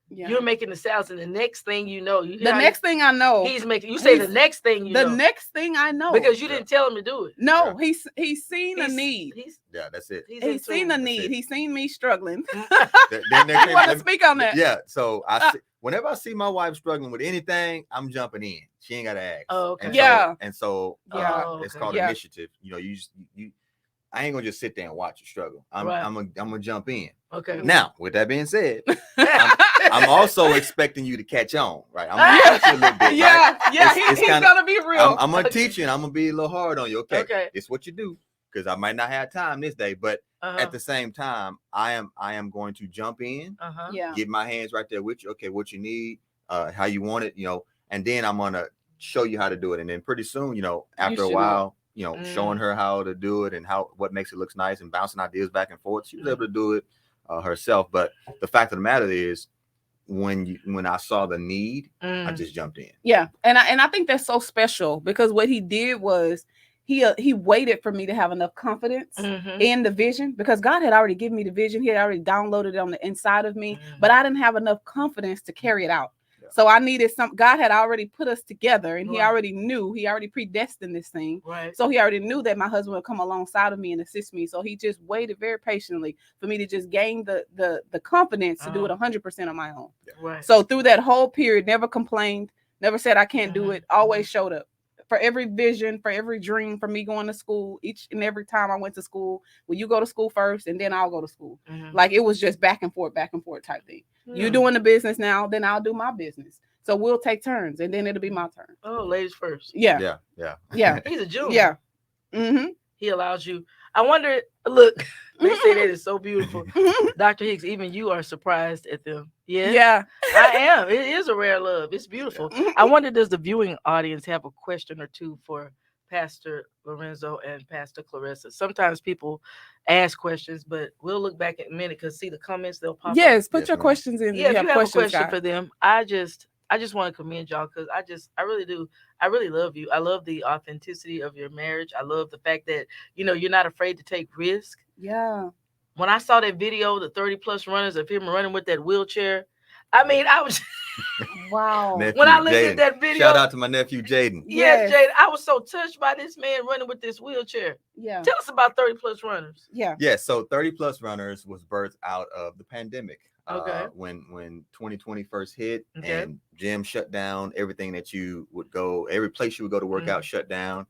Yeah. You're making the sounds, and the next thing you know, the next thing I know, he's making. You say the next thing you know. The next thing I know, because you didn't tell him to do it. No, he's seen a need. That's it. He's seen a need. He's seen me struggling. You want to speak on that? Yeah. So whenever I see my wife struggling with anything, I'm jumping in. She ain't got to ask. Oh, okay. It's called initiative. You know, you. I ain't gonna just sit there and watch you struggle. I'm gonna jump in. Okay. Now, with that being said, I'm also expecting you to catch on, right? I'm gonna teach you a little bit. Right? He's gonna be real. I'm gonna teach you, and I'm gonna be a little hard on you. Okay. It's what you do, because I might not have time this day, but at the same time, I am going to jump in. Get my hands right there with you. Okay, what you need, how you want it, and then I'm gonna show you how to do it, and then pretty soon, after a while. Showing her how to do it and what makes it look nice and bouncing ideas back and forth. She was able to do it herself. But the fact of the matter is, when I saw the need, I just jumped in. Yeah, and I think that's so special, because what he did was he waited for me to have enough confidence in the vision, because God had already given me the vision. He had already downloaded it on the inside of me, but I didn't have enough confidence to carry it out. So I needed God had already put us together, and he already knew, he already predestined this thing. Right. So he already knew that my husband would come alongside of me and assist me. So he just waited very patiently for me to just gain the confidence to do it 100% on my own. Right. So through that whole period, never complained, never said I can't do it, always showed up. For every vision, for every dream, for me going to school, each and every time I went to school, well, you go to school first and then I'll go to school. Like it was just back and forth type thing. You doing the business now, then I'll do my business. So we'll take turns, and then it'll be my turn. Oh, ladies first. Yeah. He's a junior. Yeah. Mm-hmm. He allows you. I wonder, look, they say that is so beautiful. Dr. Hicks, even you are surprised at them. Yeah. I am. It is a rare love. It's beautiful. I wonder, does the viewing audience have a question or two for Pastor Lorenzo and Pastor Clarissa? Sometimes people ask questions, but we'll look back in a minute, because see the comments, they'll pop up. Put your questions in. Yeah, if you have a question for them, I just want to commend y'all, because I really do. I really love you. I love the authenticity of your marriage. I love the fact that, you're not afraid to take risk. Yeah. When I saw that video, the 30+ runners of him running with that wheelchair, I mean, I was wow. Nephew when I looked Jaden. at that video. Shout out to my nephew Jaden. Yes, Jaden. I was so touched by this man running with this wheelchair. Yeah. Tell us about 30+ runners. Yeah. So 30+ runners was birthed out of the pandemic. Okay. When 2020 first hit, and gym shut down, everything that you would go, every place you would go to work out shut down.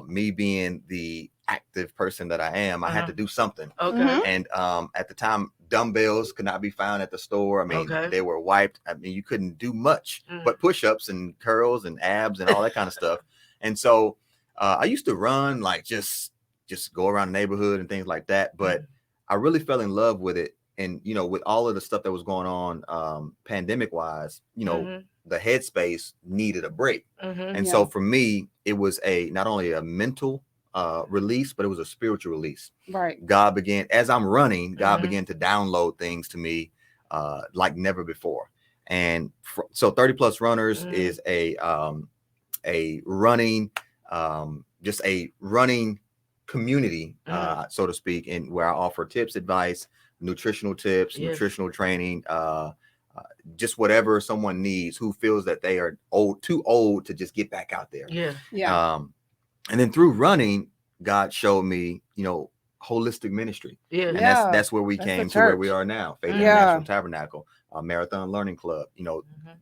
Me being the active person that I am, I had to do something. Okay. And at the time, dumbbells could not be found at the store. I mean, they were wiped. I mean, you couldn't do much but push-ups and curls and abs and all that kind of stuff. And so I used to run, like just go around the neighborhood and things like that. But I really fell in love with it. And, with all of the stuff that was going on pandemic wise, the headspace needed a break. And so for me, it was not only a mental release, but it was a spiritual release. Right. God began, as I'm running, God began to download things to me like never before. And so 30+ runners is a running, just a running community, so to speak, and where I offer tips, advice, nutritional tips, nutritional training, just whatever someone needs who feels that they are too old to just get back out there. And then through running, God showed me, holistic ministry. And that's where we came to where we are now, Faith International Tabernacle, Marathon Learning Club.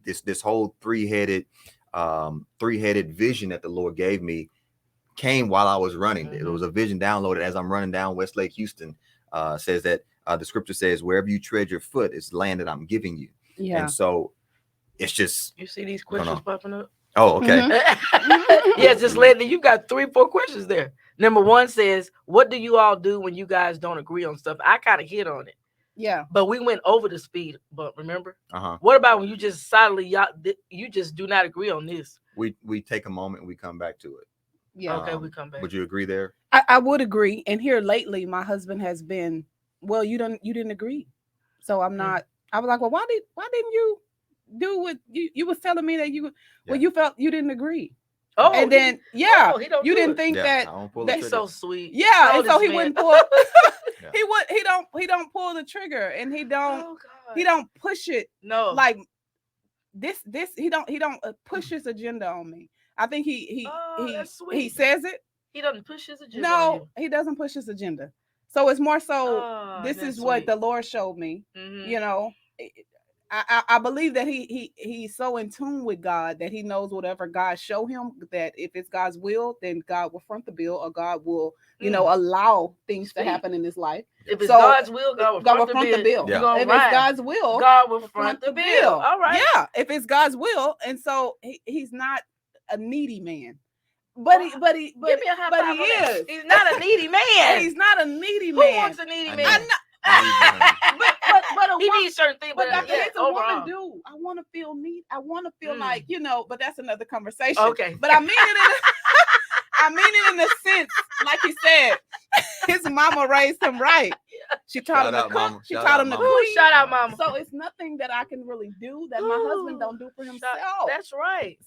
This whole three-headed vision that the Lord gave me came while I was running. It was a vision downloaded as I'm running down Westlake, Houston. Says that the scripture says, wherever you tread your foot is land that I'm giving you. And so it's just, you see these questions popping up. Oh, okay. Just letting you got 3-4 questions there. Number 1 says, what do you all do when you guys don't agree on stuff? I kind of hit on it. Yeah. But we went over the speed bump, remember? What about when you just solidly, you just do not agree on this? We take a moment and we come back to it. Yeah. Okay, we come back. Would you agree there? I would agree. And here lately, my husband has been well, you didn't agree. So I'm not, I was like, well, why didn't you do what you was telling me that you felt you didn't agree. Oh, and then you didn't think that that's so sweet. Yeah, and so he wouldn't pull. He don't pull the trigger, and he don't push it. No, like this he don't push his agenda on me. I think he says it. He doesn't push his agenda. No, he doesn't push his agenda. So it's more so. This is sweet. What the Lord showed me. Mm-hmm. You know. I believe that he's so in tune with God that he knows whatever God show him, that if it's God's will, then God will front the bill, or God will, allow things to happen in his life. If it's God's will, God will front the bill. Yeah. If it's God's will, God will front the bill. All right. Yeah, if it's God's will, and so he's not a needy man. But he is. He's not a needy man. He's not a needy man. Who wants a needy man? But he needs certain things. But that's what a woman do. I want to feel neat. I want to feel like, but that's another conversation. Okay. But I mean it in a sense, like he said, his mama raised him right. She taught him to cook. She taught him to clean. Shout out, mama. So it's nothing that I can really do that my husband don't do for himself. That's right.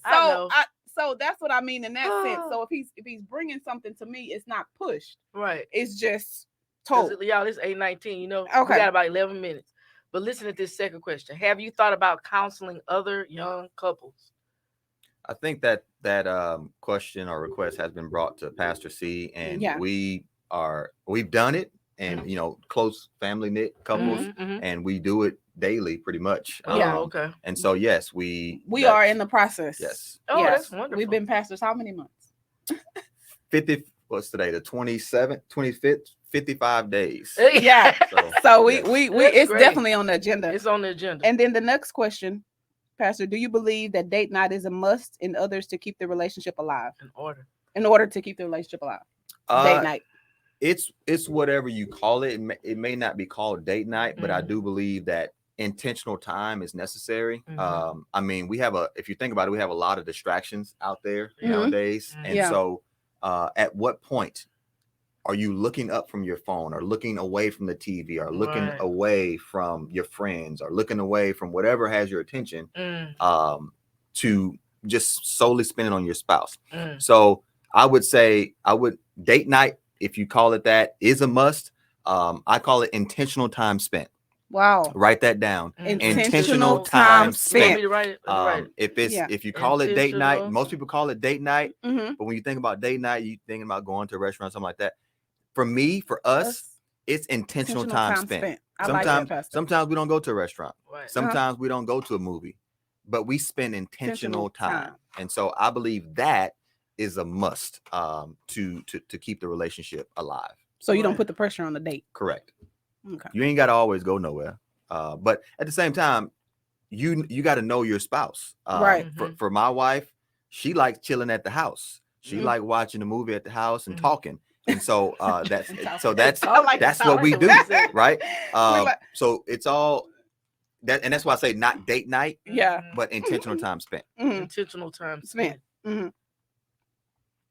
So that's what I mean in that sense. So if he's bringing something to me, it's not pushed. Right. It's just told. Y'all, it's 8:19. We got about 11 minutes. But listen to this second question. Have you thought about counseling other young couples? I think that question or request has been brought to Pastor C, and we've done it, and close family knit couples, and we do it daily pretty much. Okay. And so yes, we are in the process. Yes. Oh, yes. That's wonderful. We've been pastors how many months? 50. What's today? The 27th, 25th. 55 days. Yeah. So we it's great. Definitely on the agenda. It's on the agenda. And then the next question, Pastor, do you believe that date night is a must in others to keep the relationship alive? In order to keep the relationship alive. Date night. It's whatever you call it. It may not be called date night, but I do believe that intentional time is necessary. I mean, if you think about it, we have a lot of distractions out there nowadays. And so at what point are you looking up from your phone, or looking away from the TV, or looking away from your friends, or looking away from whatever has your attention to just solely spend it on your spouse? So I would say date night, if you call it that, is a must. I call it intentional time spent. Wow. Write that down. Intentional time spent. If you call it date night, most people call it date night. But when you think about date night, you thinking about going to a restaurant, something like that. For us, it's intentional time spent. Sometimes we don't go to a restaurant. Right. Sometimes we don't go to a movie, but we spend intentional time. And so I believe that is a must to keep the relationship alive. So you don't put the pressure on the date. Correct. Okay. You ain't got to always go nowhere. But at the same time, you got to know your spouse. Right. For my wife, she likes chilling at the house. She like watching a movie at the house and talking. And so that's what we do, right? So it's all that, and that's why I say not date night, but intentional time spent. Intentional time spent.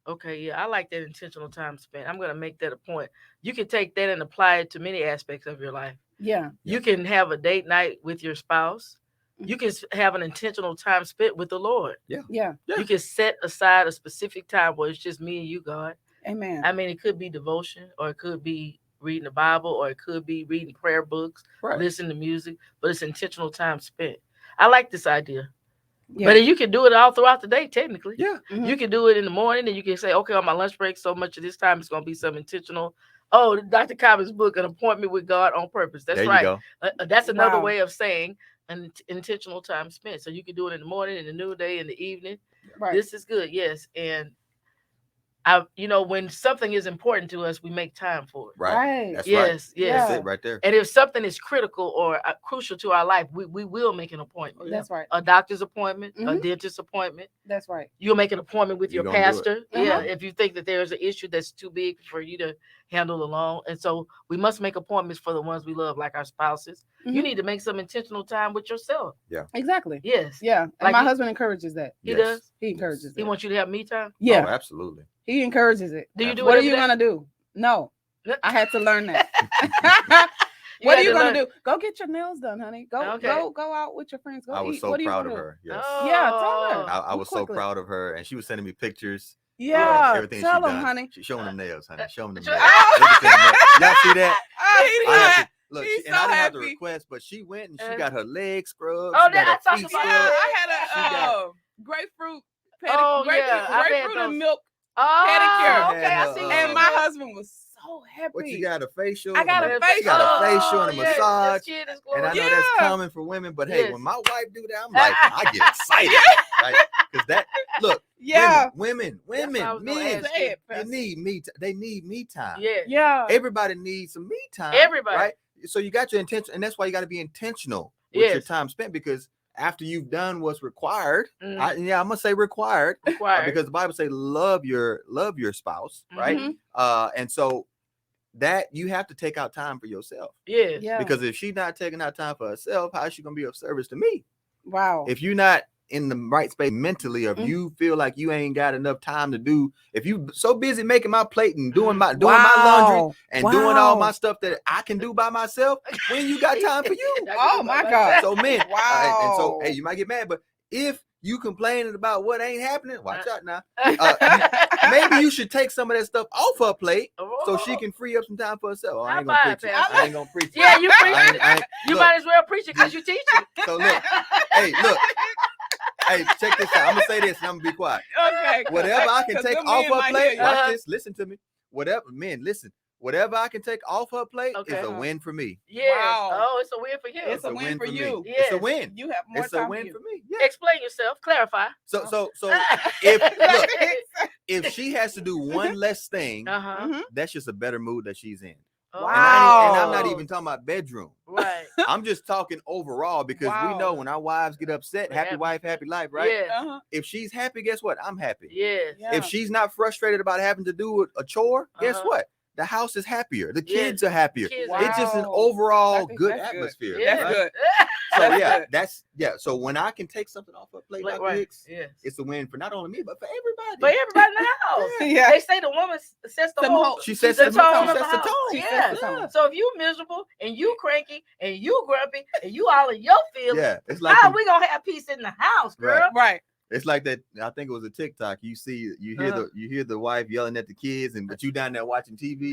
Okay, yeah, I like that intentional time spent. I'm gonna make that a point. You can take that and apply it to many aspects of your life. Yeah, you can have a date night with your spouse. You can have an intentional time spent with the Lord. Yeah. You can set aside a specific time where it's just me and you, God. Amen. I mean, it could be devotion, or it could be reading the Bible, or it could be reading prayer books, listening to music, but it's intentional time spent. I like this idea. Yeah. But you can do it all throughout the day, technically. Yeah. You can do it in the morning, and you can say, okay, on my lunch break, so much of this time is going to be some intentional. Oh, Dr. Cobb's book, An Appointment with God on Purpose. That's there right. You go. That's another way of saying an intentional time spent. So you can do it in the morning, in the noonday, in the evening. Right. This is good. Yes. And when something is important to us, we make time for it. Right. That's yes. Right. Yes. That's it right there. And if something is critical or crucial to our life, we will make an appointment. That's right. A doctor's appointment, a dentist appointment. That's right. You'll make an appointment with your pastor. Yeah. If you think that there's an issue that's too big for you to handle alone. And so we must make appointments for the ones we love, like our spouses. You need to make some intentional time with yourself. Yeah. Exactly. Yes. Yeah. And like my husband encourages that. He does? He encourages it. He wants you to have me time? Yeah. Oh, absolutely. He encourages it. Do you do what it? What are you going to do? No. I had to learn that. What are you gonna do? Go get your nails done, honey. Go out with your friends. Go I was eat. so What proud of her. Yes. Yeah, tell her. I was so proud of her, and she was sending me pictures. Yeah, everything tell she them, done. honey. She's showing them nails, honey. Showing them nails. Y'all see that? Look, and I didn't have to request, but she went and she got her legs scrubbed. Oh, she got her feet scrubbed. I had a grapefruit grapefruit and milk pedicure. Okay, I see. And my husband was so happy. What you got, a facial? I got a facial. She got a facial and a massage. And I know that's common for women, but hey, when my wife do that, I'm like, I get excited, right? Because that look, women, men, they need me. They need me time. Yeah. Everybody needs some me time. Everybody, right? So you got your intention, and that's why you got to be intentional with your time spent, because after you've done what's required, I'm gonna say required, because the Bible say love your spouse, right? And so that you have to take out time for yourself. Because if she's not taking out time for herself, how is she gonna be of service to me? Wow. If you're not in the right space mentally, if you feel like you ain't got enough time to do, if you so busy making my plate and doing my laundry and doing all my stuff that I can do by myself, when you got time for you? Oh my God. So men, and so hey, you might get mad, but if you complaining about what ain't happening, watch out now. Maybe you should take some of that stuff off her plate so she can free up some time for herself. I ain't gonna preach it. I ain't gonna preach it. Yeah, you preach it. You might as well preach it because you teach it. So look. Hey, check this out. I'm gonna say this and I'm gonna be quiet. Okay. Whatever I can take off her plate, watch this. Listen to me. Whatever I can take off her plate is a win for me. Yeah. Wow. Oh, it's a win for you. It's a win for you. It's a win. You have more time. It's a win for me. Yeah. Explain yourself. Clarify. So if she has to do one less thing, that's just a better mood that she's in. Wow. And I'm not even talking about bedroom. Right. I'm just talking overall, because we know when our wives get upset, happy wife, happy life, right? Yeah. If she's happy, guess what? I'm happy. Yes. Yeah. If she's not frustrated about having to do a chore, guess what? The house is happier. The kids are happier. It's just an overall good atmosphere. That's good. So so when I can take something off her plate, it's a win for not only me but for everybody. For everybody in the house. Yeah. They say the woman sets the whole. She sets the tone. Yeah. So if you miserable and you cranky and you grumpy and you all in your feelings, it's like how we gonna have peace in the house, girl? Right. It's like that. I think it was a TikTok. You hear the wife yelling at the kids, but you down there watching TV.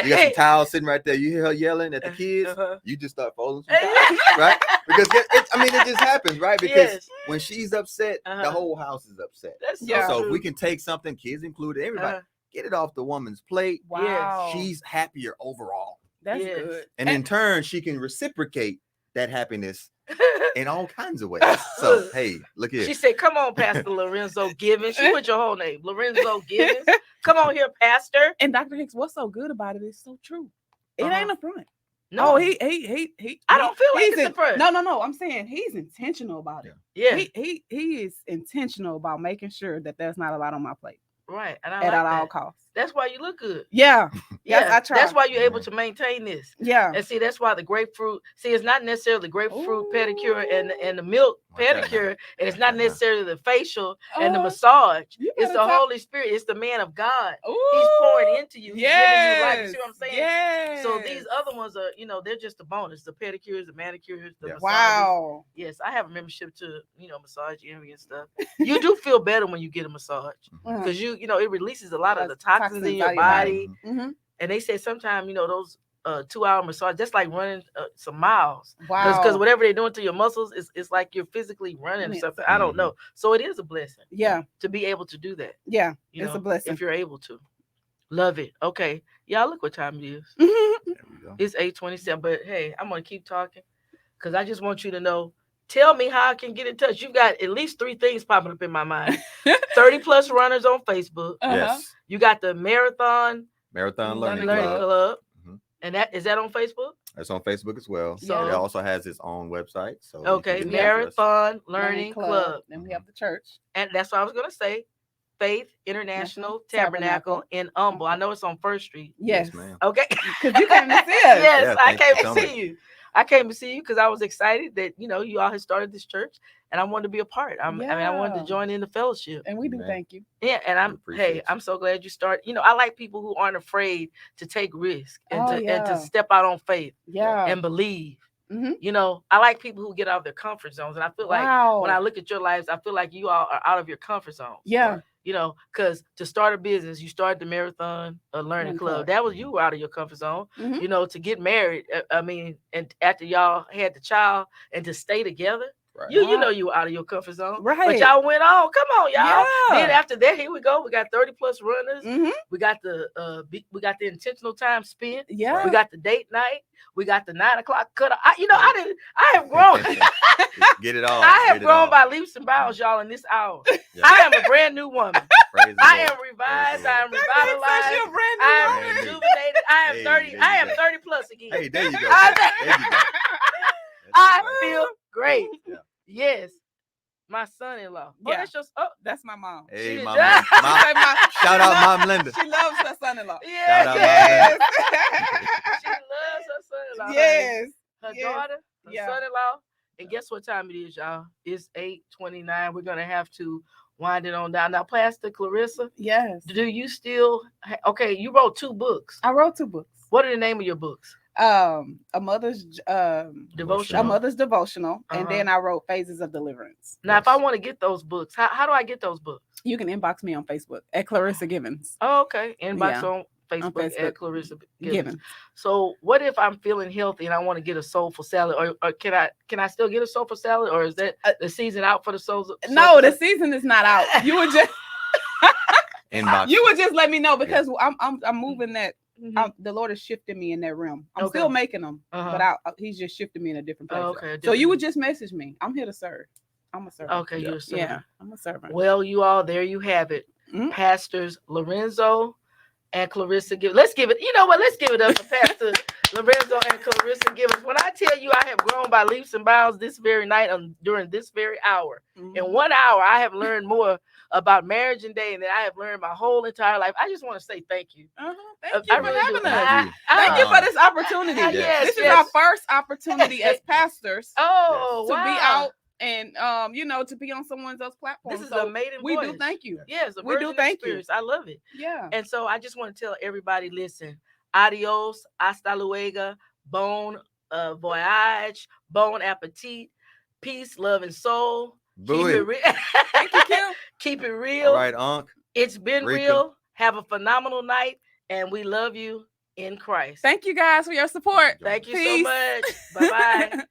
You got some towels sitting right there. You hear her yelling at the kids. You just start folding some towels, right? Because it just happens, right? Because when she's upset, the whole house is upset. So if we can take something, kids included, everybody, get it off the woman's plate. Wow. She's happier overall. That's good. And in turn, she can reciprocate that happiness in all kinds of ways. So hey, look here. She said, "Come on, Pastor Lorenzo Givens." She put your whole name, Lorenzo Givens. Come on here, Pastor. And Dr. Hicks, what's so good about it is so true. It ain't a front. No, he. I don't feel like it's a front. No. I'm saying he's intentional about it. Yeah. He is intentional about making sure that there's not a lot on my plate. Right. And at all costs. That's why you look good. Yeah. Yes, I try. That's why you're able to maintain this. Yeah. And see, that's why the grapefruit. See, it's not necessarily the grapefruit pedicure and the milk pedicure, and it's not necessarily the facial and the massage. It's the Holy Spirit. It's the man of God. He's pouring into you. He's giving you life. You see what I'm saying? Yes. So these other ones are, they're just a bonus. The pedicures, the manicures, the massages. Wow. Yes, I have a membership to, massage area and stuff. You do feel better when you get a massage because it releases a lot of the toxins in your body. Mm-hmm. And they said sometimes, those 2-hour massage, that's like running some miles. Wow. Because whatever they're doing to your muscles, it's like you're physically running or something. I don't know. So it is a blessing. Yeah. To be able to do that. Yeah. It's a blessing. If you're able to. Love it. Okay. Y'all, look what time it is. It's 8:27. But hey, I'm going to keep talking because I just want you to know. Tell me how I can get in touch. You've got at least 3 things popping up in my mind. 30 plus runners on Facebook. Yes. You got the Marathon Learning Club. And is that on Facebook? It's on Facebook as well. So it also has its own website. So Marathon Learning Club. Then we have the church. And that's what I was gonna say. Faith International Tabernacle in Humble. I know it's on First Street. Yes, ma'am. Okay. Because you came to see us. Yes, I came to see you. I came to see you because I was excited that you all had started this church, and I wanted to be a part. I mean, I wanted to join in the fellowship. And we do thank you. Yeah, and I'm so glad you started. I like people who aren't afraid to take risk and to step out on faith. And believe. I like people who get out of their comfort zones, and I feel like when I look at your lives, I feel like you all are out of your comfort zone. Yeah. Because to start a business, you started the Marathon Learning Club. That was you out of your comfort zone. To get married, and after y'all had the child, and to stay together. Right. You were out of your comfort zone. Right. But y'all went on. Come on, y'all. Yeah. Then after that, here we go. We got 30+ runners. We got the intentional time spent. Yeah. We got the date night. We got the 9 o'clock cut. I have grown. Get it all. I have grown by leaps and bounds, y'all, in this hour. Yeah. I am a brand new woman. I am revised. I am revitalized. I am rejuvenated. I am 30. I am 30+ again. Hey, there you go. There you go. I feel great. Yeah. Yes. My son-in-law. Yeah. That's my mom. Hey, mom. Shout out Mom Linda. She loves her son-in-law. Yeah. Shout out yes. She loves her son-in-law. Yes. Her daughter, her son-in-law. And guess what time it is, y'all? It's 8:29. We're going to have to wind it on down. Now, Pastor Clarissa. Yes. Do you still... Okay, you wrote 2 books. I wrote 2 books. What are the name of your books? A mother's devotional. A mother's devotional, and then I wrote Phases of Deliverance. Now, if I want to get those books, how do I get those books? You can inbox me on Facebook at Clarissa Givens. Oh, okay. Inbox on Facebook at Clarissa Givens. So, what if I'm feeling healthy and I want to get a soulful salad, or can I still get a soulful salad, or is that the season out for the soulful? No, the season is not out. You would just inbox. You would just let me know because I'm moving that. The Lord is shifting me in that realm. I'm still making them, but He's just shifting me in a different place. So you would just message me. I'm here to serve. I'm a servant. Okay, you're a servant. Yeah, I'm a servant. Well, you all, there you have it. Pastors Lorenzo and Clarissa Givens. Let's give it. You know what? Let's give it up to Pastor Lorenzo and Clarissa Givens. When I tell you I have grown by leaps and bounds this very night during this very hour, in 1 hour I have learned more about marriage and dating than I have learned my whole entire life. I just want to say thank you. Thank you for having us. Thank you for this opportunity. This is our first opportunity as pastors to be out and to be on someone else's platform. This is a maiden voice. We do thank you. Yes, we do thank you. I love it. Yeah. And so I just want to tell everybody, listen, adios, hasta luego, bon voyage, bon appetit, peace, love, and soul. Keep it real. Thank you, Kim. Keep it real. All right, Unc. It's been real. Have a phenomenal night, and we love you in Christ. Thank you guys for your support. Thank you so much. Bye-bye.